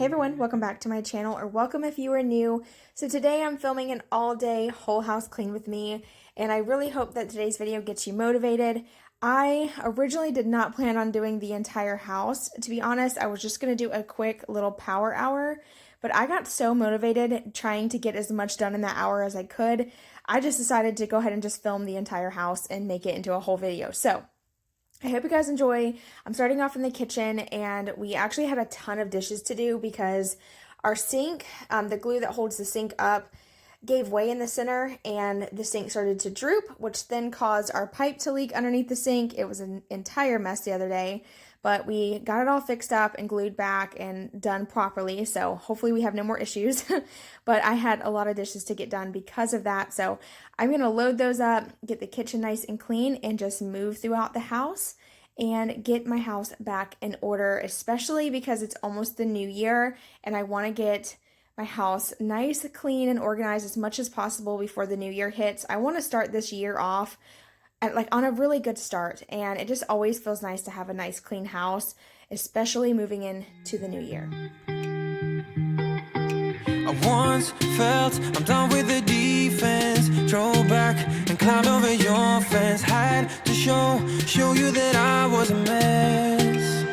Hey everyone, welcome back to my channel, or welcome if you are new. So today I'm filming an all-day whole house clean with me, and I really hope that today's video gets you motivated. I originally did not plan on doing the entire house. To be honest, I was just going to do a quick little power hour, but I got so motivated trying to get as much done in that hour as I could. I just decided to go ahead and just film the entire house and make it into a whole video. So I hope you guys enjoy. I'm starting off in the kitchen, and we actually had a ton of dishes to do because our sink, the glue that holds the sink up, gave way in the center and the sink started to droop, which then caused our pipe to leak underneath the sink. It was an entire mess the other day, but we got it all fixed up and glued back and done properly, so hopefully we have no more issues. But I had a lot of dishes to get done because of that, so I'm going to load those up, get the kitchen nice and clean, and just move throughout the house and get my house back in order, especially because it's almost the new year and I want to get my house nice, clean, and organized as much as possible before the new year hits. I want to start this year off on a really good start, and it just always feels nice to have a nice, clean house, especially moving into the new year. I once felt I'm done with the defense. Drove back and climbed over your fence. Had to show you that I was a mess.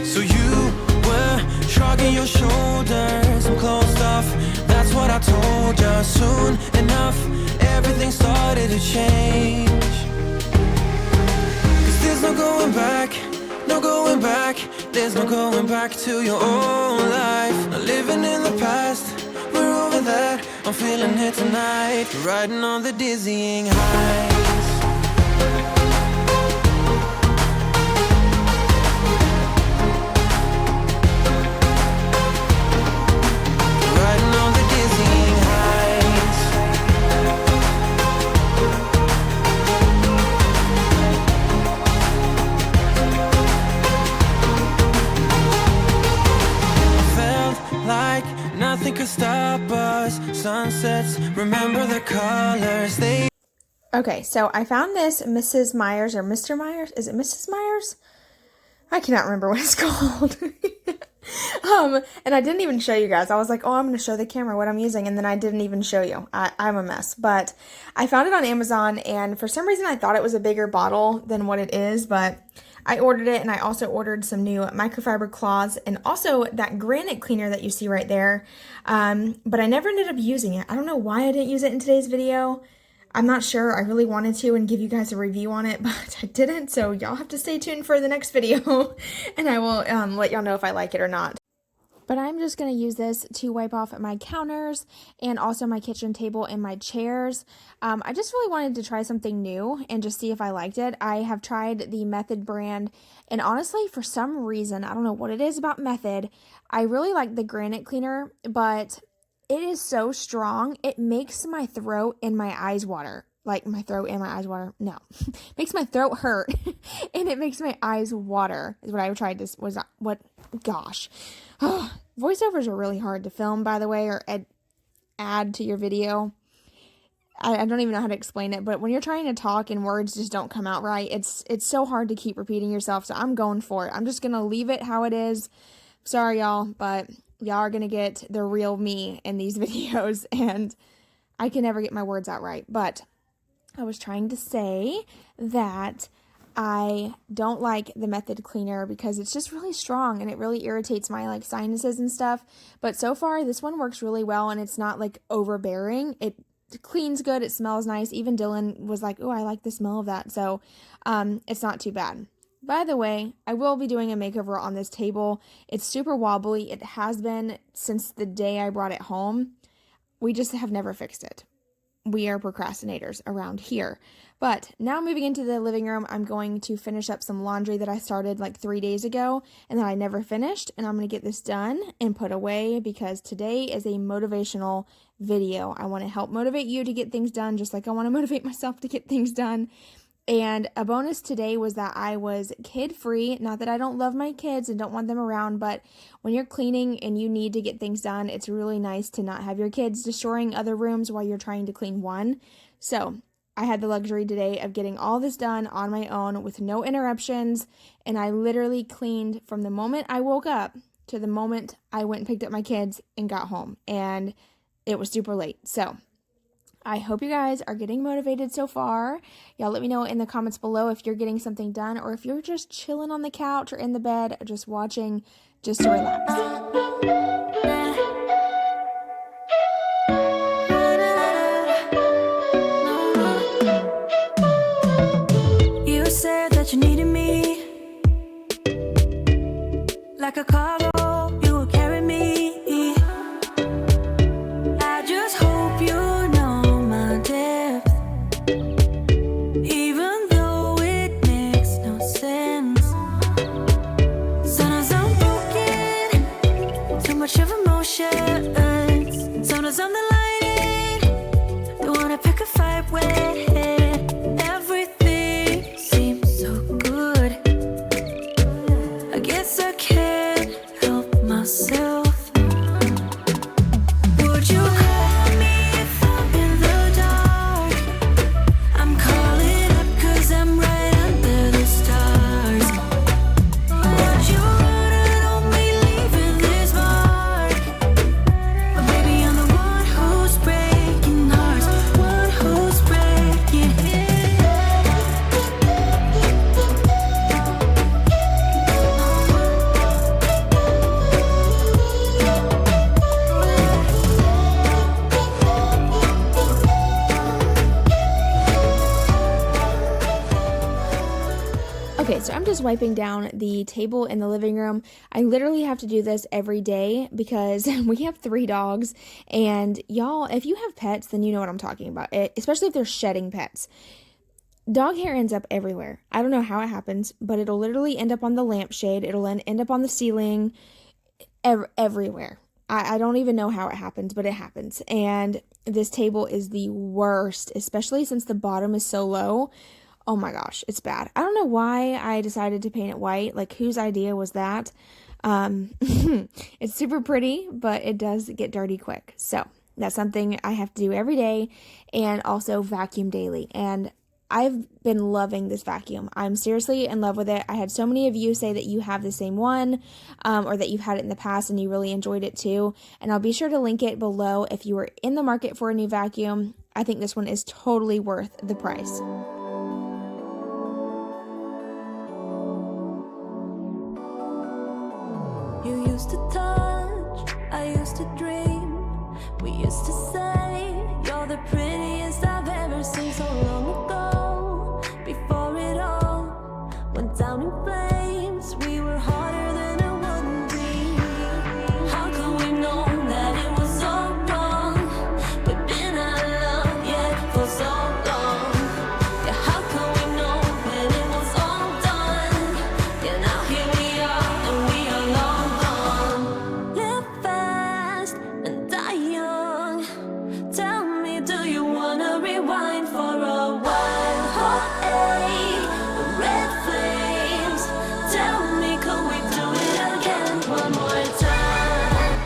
So you were shrugging your shoulders. I'm closed off, that's what I told you. Soon enough, everything started to change. 'Cause there's no going back, no going back. There's no going back to your old life. Not living in the past, we're over that. I'm feeling it tonight, riding on the dizzying heights. Riding on the dizzying heights. Felt like nothing could stop us. Sunsets, remember the colors they. Okay, so I found this Mrs. Myers, or Mr. Myers. Is it Mrs. Myers? I cannot remember what it's called. And I didn't even show you guys. I was like, oh, I'm going to show the camera what I'm using, and then I didn't even show you. I'm a mess. But I found it on Amazon, and for some reason I thought it was a bigger bottle than what it is, but I ordered it, and I also ordered some new microfiber cloths and also that granite cleaner that you see right there. But I never ended up using it. I don't know why I didn't use it in today's video. I'm not sure. I really wanted to and give you guys a review on it, but I didn't, so y'all have to stay tuned for the next video, and I will let y'all know if I like it or not. But I'm just going to use this to wipe off my counters and also my kitchen table and my chairs. I just really wanted to try something new and just see if I liked it. I have tried the Method brand, and honestly, for some reason, I don't know what it is about Method, I really like the granite cleaner, but it is so strong, it makes my throat and my eyes water. Like, my throat and my eyes water? No. Makes my throat hurt, and it makes my eyes water, is what I tried to, gosh. Voiceovers are really hard to film, by the way, or add to your video. I don't even know how to explain it, but when you're trying to talk and words just don't come out right, it's so hard to keep repeating yourself, so I'm going for it. I'm just going to leave it how it is. Sorry, y'all, but y'all are going to get the real me in these videos, and I can never get my words out right. But I was trying to say that I don't like the Method cleaner because it's just really strong and it really irritates my sinuses and stuff. But so far, this one works really well, and it's not overbearing. It cleans good. It smells nice. Even Dylan was like, oh, I like the smell of that. So it's not too bad. By the way, I will be doing a makeover on this table. It's super wobbly. It has been since the day I brought it home. We just have never fixed it. We are procrastinators around here. But now moving into the living room, I'm going to finish up some laundry that I started 3 days ago and that I never finished. And I'm going to get this done and put away because today is a motivational video. I want to help motivate you to get things done just like I want to motivate myself to get things done. And a bonus today was that I was kid-free. Not that I don't love my kids and don't want them around, but when you're cleaning and you need to get things done, it's really nice to not have your kids destroying other rooms while you're trying to clean one. So I had the luxury today of getting all this done on my own with no interruptions, and I literally cleaned from the moment I woke up to the moment I went and picked up my kids and got home, and it was super late. So I hope you guys are getting motivated so far. Y'all let me know in the comments below if you're getting something done or if you're just chilling on the couch or in the bed, just watching just to relax. You said that you needed me like a cargo, you will carry me. I just hope you know my depth, even though it makes no sense. Sometimes I'm broken, too much of emotions. Sometimes I'm the lightning, don't wanna pick a fight with. Everything seems so good, I guess I can't help myself. Would you call me if I'm in the dark? I'm calling up 'cause I'm right under the stars. Would you run on me leaving this mark? But baby, I'm the one who's breaking hearts, one who's breaking it. Okay, so I'm just wiping down the table in the living room. I literally have to do this every day because we have 3 dogs, and y'all, if you have pets, then you know what I'm talking about, especially if they're shedding pets. Dog hair ends up everywhere. I don't know how it happens, but it'll literally end up on the lampshade. It'll end up on the ceiling, everywhere. I don't even know how it happens, but it happens. And this table is the worst, especially since the bottom is so low. Oh my gosh, it's bad. I don't know why I decided to paint it white. Like, whose idea was that? It's super pretty, but it does get dirty quick. So that's something I have to do every day, and also vacuum daily. And I've been loving this vacuum. I'm seriously in love with it. I had so many of you say that you have the same one, or that you've had it in the past and you really enjoyed it too. And I'll be sure to link it below if you are in the market for a new vacuum. I think this one is totally worth the price. You used to touch, I used to dream. We used to say, you're the prettiest I've ever seen. So long ago, before it all went down in flames, we were harder than it wouldn't be. How could we know that it was so wrong? We've been out of love, yeah, for so long. Yeah, how could we know when it was all done? Yeah, now here we are, and we are long gone. Live fast and die young. Tell me, do you wanna rewind for a while? Hot A, red flames. Tell me, could we do it again one more time?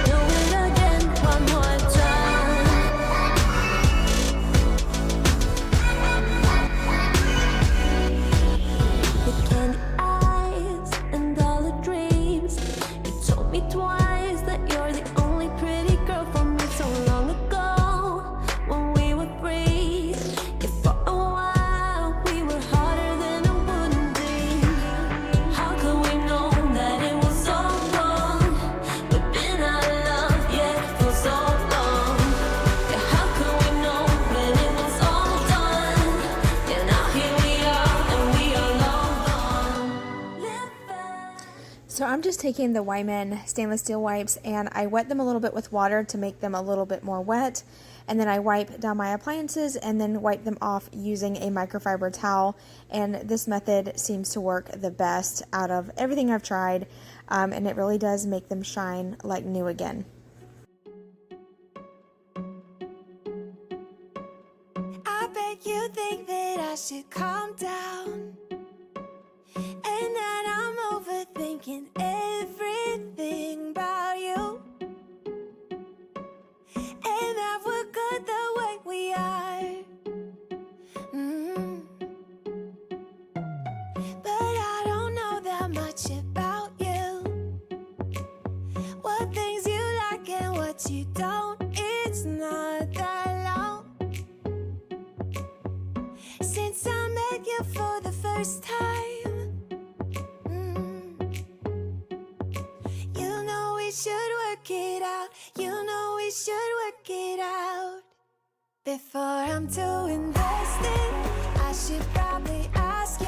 Do it again one more time. The candy eyes and all the dreams. You told me twice that you're the only pretty girl for me. So long ago, when we were free, yeah, for a while we were harder than it wouldn't be. How could we know that it was so wrong? We've been out of love, yeah, for so long. Yeah, how could we know when it was all done? Yeah, now here we are, and we are long gone. Live fast. So I'm just taking the Wyman stainless steel wipes and I wet them a little bit with water to make them a little bit more wet. And then I wipe down my appliances and then wipe them off using a microfiber towel. And this method seems to work the best out of everything I've tried. And it really does make them shine like new again. I bet you think that I should calm down, and that I'm overthinking everything about you, and that we're good the way we are. it's not that long since I met you for the first time. You know we should work it out. You know we should work it out. Before I'm too invested, I should probably ask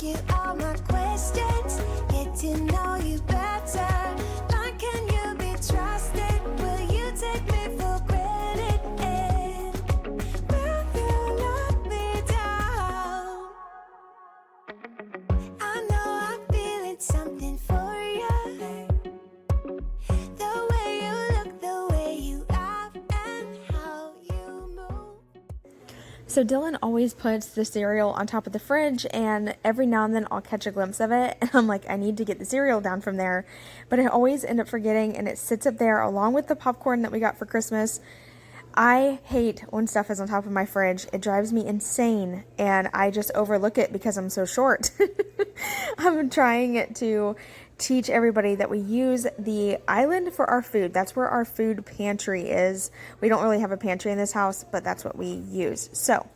you all my questions, get to know you better. Like, can you be trusted? Will you take me for granted? And will you let me down? I know I'm feeling something for you. The way you look, the way you laugh, and how you move. So Dylan always puts the cereal on top of the fridge, and every now and then I'll catch a glimpse of it, and I'm like, I need to get the cereal down from there, but I always end up forgetting, and it sits up there along with the popcorn that we got for Christmas. I hate when stuff is on top of my fridge. It drives me insane, and I just overlook it because I'm so short. I'm trying to teach everybody that we use the island for our food. That's where our food pantry is. We don't really have a pantry in this house, but that's what we use. So,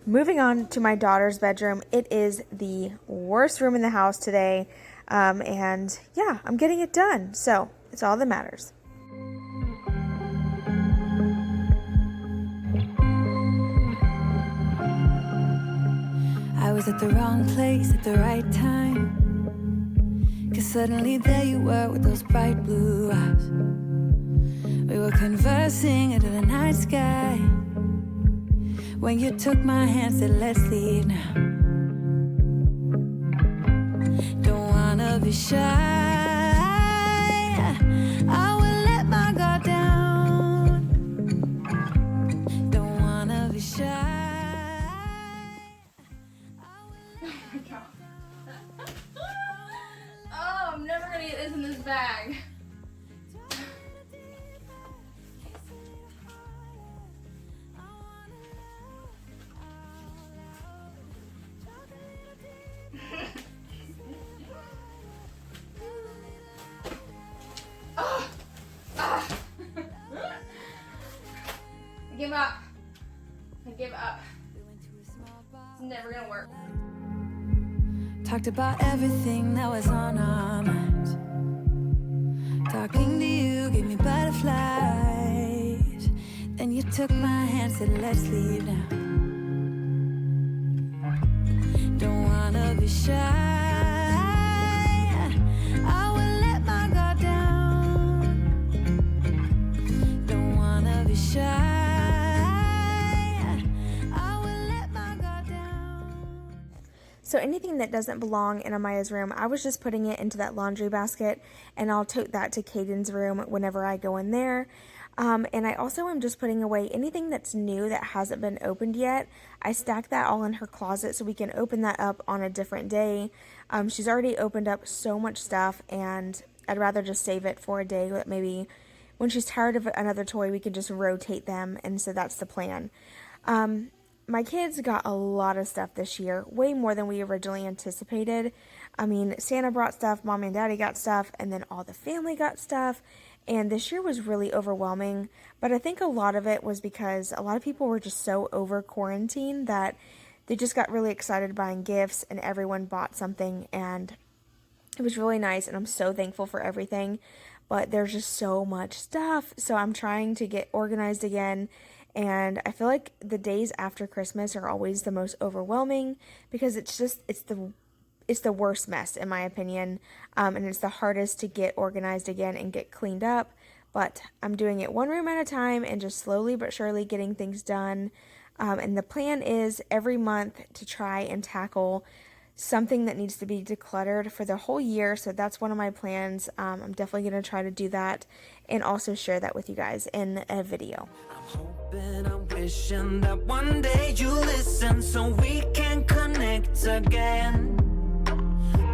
moving on to my daughter's bedroom. It is the worst room in the house today, and yeah, I'm getting it done. So, it's all that matters. I was at the wrong place at the right time, 'cause suddenly there you were with those bright blue eyes. We were conversing under the night sky when you took my hand, said let's leave now. Don't wanna be shy, I will let my guard down. Don't wanna be shy. Oh, I'm never gonna get this in this bag. I give up. I give up. It's never gonna work. Talked about everything that was on our minds. Talking to you gave me butterflies. Then you took my hand, said let's leave now. Don't wanna be shy, I will let my guard down. Don't wanna be shy. So anything that doesn't belong in Amaya's room, I was just putting it into that laundry basket, and I'll tote that to Caden's room whenever I go in there. And I also am just putting away anything that's new that hasn't been opened yet. I stack that all in her closet so we can open that up on a different day. She's already opened up so much stuff, and I'd rather just save it for a day that maybe when she's tired of another toy, we can just rotate them, and so that's the plan. My kids got a lot of stuff this year, way more than we originally anticipated. I mean, Santa brought stuff, Mommy and Daddy got stuff, and then all the family got stuff. And this year was really overwhelming, but I think a lot of it was because a lot of people were just so over quarantine that they just got really excited buying gifts, and everyone bought something, and it was really nice, and I'm so thankful for everything. But there's just so much stuff, so I'm trying to get organized again. And I feel like the days after Christmas are always the most overwhelming because it's the worst mess in my opinion, and it's the hardest to get organized again and get cleaned up. But I'm doing it one room at a time and just slowly but surely getting things done. And the plan is every month to try and tackle something that needs to be decluttered for the whole year. So that's one of my plans. I'm definitely going to try to do that and also share that with you guys in a video. I'm wishing that one day you listen so we can connect again.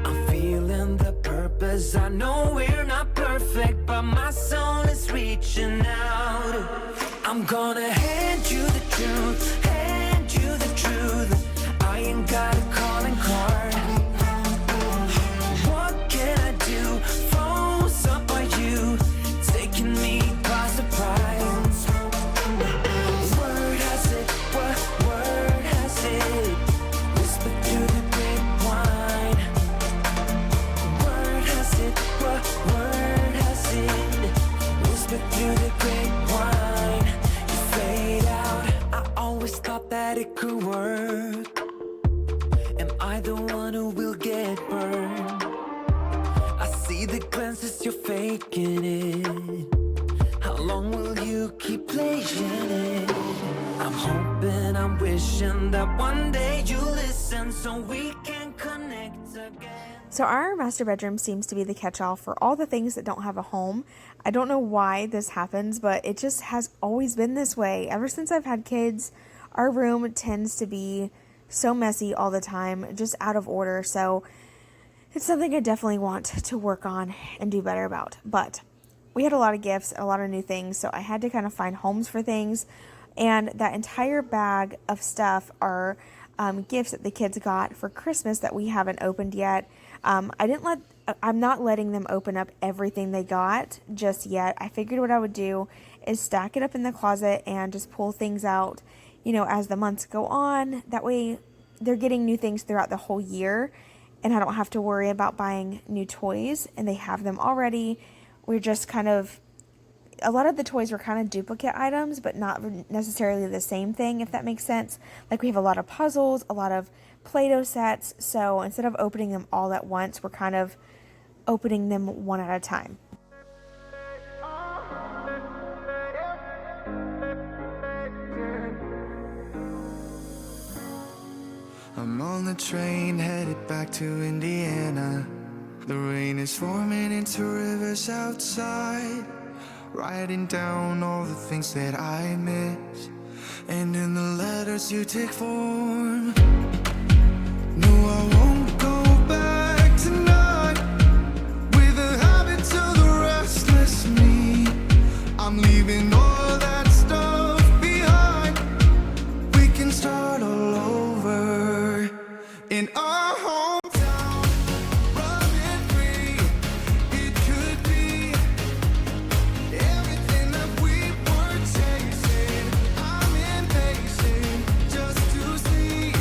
I'm feeling the purpose. I know we're not perfect, but my soul is reaching out. I'm gonna hand you the truth, hand you the truth. I ain't got a calling card. What can I do? Froze up by you, taking me by surprise. thought that it could work. Am I the one who will get burned? I see the glances you're faking it. How long will you keep playing it? I'm hoping, I'm wishing that one day you listen so we can connect again. So our master bedroom seems to be the catch-all for all the things that don't have a home. I don't know why this happens, but it just has always been this way. Ever since I've had kids, our room tends to be so messy all the time, just out of order. So it's something I definitely want to work on and do better about. But we had a lot of gifts, a lot of new things, so I had to kind of find homes for things. And that entire bag of stuff are gifts that the kids got for Christmas that we haven't opened yet. I'm not letting them open up everything they got just yet. I figured what I would do is stack it up in the closet and just pull things out, as the months go on. That way they're getting new things throughout the whole year, and I don't have to worry about buying new toys, and they have them already. We're just a lot of the toys were kind of duplicate items, but not necessarily the same thing, if that makes sense. Like, we have a lot of puzzles, a lot of Play-Doh sets, so instead of opening them all at once, we're kind of opening them one at a time. I'm on the train headed back to Indiana. The rain is forming into rivers outside, writing down all the things that I miss, and in the letters you take form. No, I won't go back tonight with the habits of the restless me. I'm leaving all that stuff behind. We can start all over in our hometown, running free. It could be everything that we were chasing. I'm impatient just to see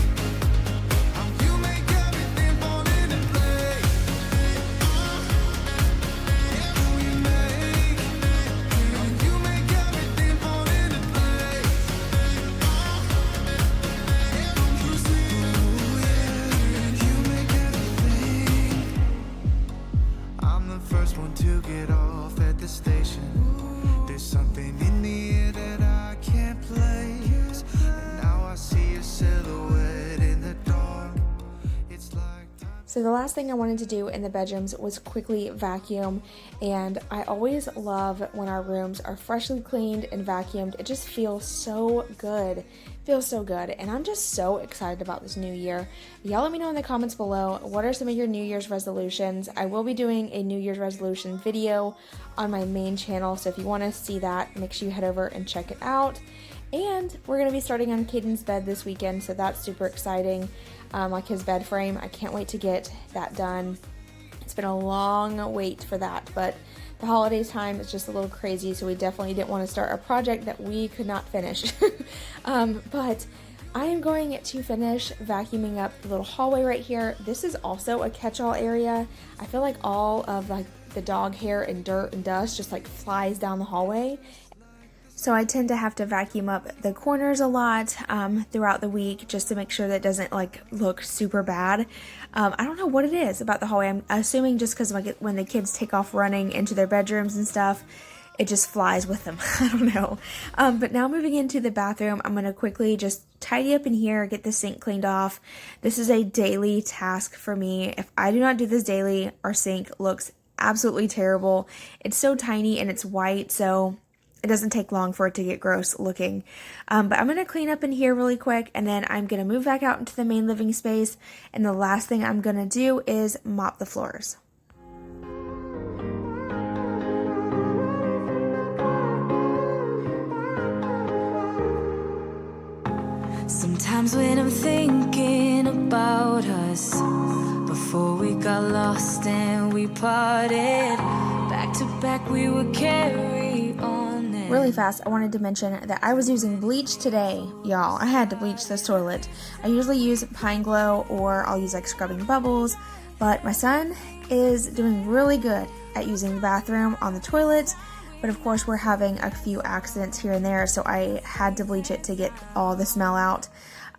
how you make everything fall into place. How you make everything fall into place. You see, you make everything. I'm the first one to get off at the station. There's something in the air that I can't place, and now I see a silhouette in the dark. It's like So the last thing I wanted to do in the bedrooms was quickly vacuum, and I always love when our rooms are freshly cleaned and vacuumed. It just feels so good. And I'm just so excited about this new year. Y'all let me know in the comments below, what are some of your New Year's resolutions? I will be doing a New Year's resolution video on my main channel, so if you want to see that, make sure you head over and check it out. And we're going to be starting on Caden's bed this weekend, so that's super exciting. Like his bed frame, I can't wait to get that done. It's been a long wait for that, but the holidays time is just a little crazy, so we definitely didn't want to start a project that we could not finish. But I am going to finish vacuuming up the little hallway right here. This is also a catch-all area. I feel like all of the dog hair and dirt and dust just flies down the hallway. So I tend to have to vacuum up the corners a lot throughout the week just to make sure that it doesn't look super bad. I don't know what it is about the hallway. I'm assuming just because when the kids take off running into their bedrooms and stuff, it just flies with them. I don't know. But now moving into the bathroom, I'm going to quickly just tidy up in here, get the sink cleaned off. This is a daily task for me. If I do not do this daily, our sink looks absolutely terrible. It's so tiny and it's white, so it doesn't take long for it to get gross looking. But I'm going to clean up in here really quick, and then I'm going to move back out into the main living space, and the last thing I'm going to do is mop the floors. Sometimes when I'm thinking about us, before we got lost and we parted, back to back we would carry on. Really fast, I wanted to mention that I was using bleach today, y'all. I had to bleach this toilet. I usually use Pine Glow, or I'll use scrubbing bubbles, but my son is doing really good at using the bathroom on the toilet but of course we're having a few accidents here and there, so I had to bleach it to get all the smell out.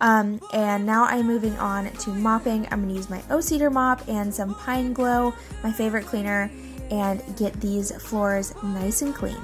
And now I'm moving on to mopping. I'm going to use my O-Cedar mop and some Pine Glow, my favorite cleaner, and get these floors nice and clean.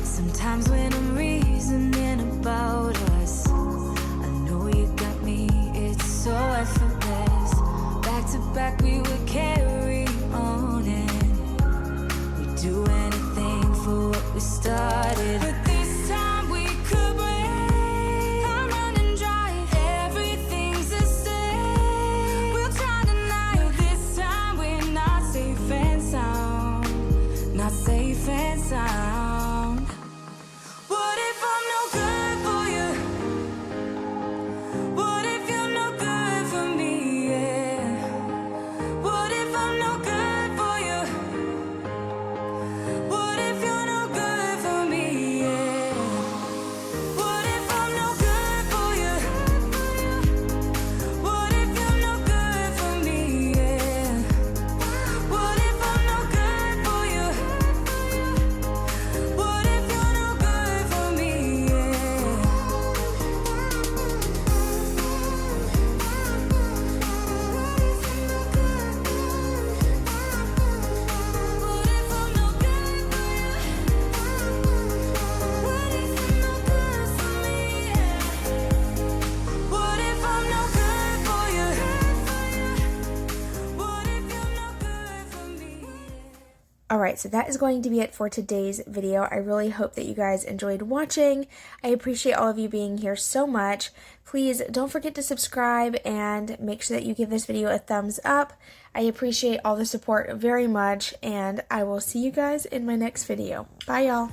Sometimes when I'm reasoning about us, I know you got me, it's so effortless. Back to back we would carry on and we'd do anything for what we started. But this time we could break. I'm running dry, everything's the same. We'll try tonight, this time we're not safe and sound. Not safe and sound. What if I'm no good for you? What if you're no good for me? Yeah. What if I'm no good for you? What if you're no good for me? Yeah. What if I'm no good for you? What if you're no good for me? Yeah. What if I'm no good for you? What if you're no good for me? Yeah. What if I'm no good for you? What if you're no good for me? Yeah. What if I'm no good for you? What if you're no good for me? Alright, so that is going to be it for today's video. I really hope that you guys enjoyed watching. I appreciate all of you being here so much. Please don't forget to subscribe and make sure that you give this video a thumbs up. I appreciate all the support very much, and I will see you guys in my next video. Bye, y'all.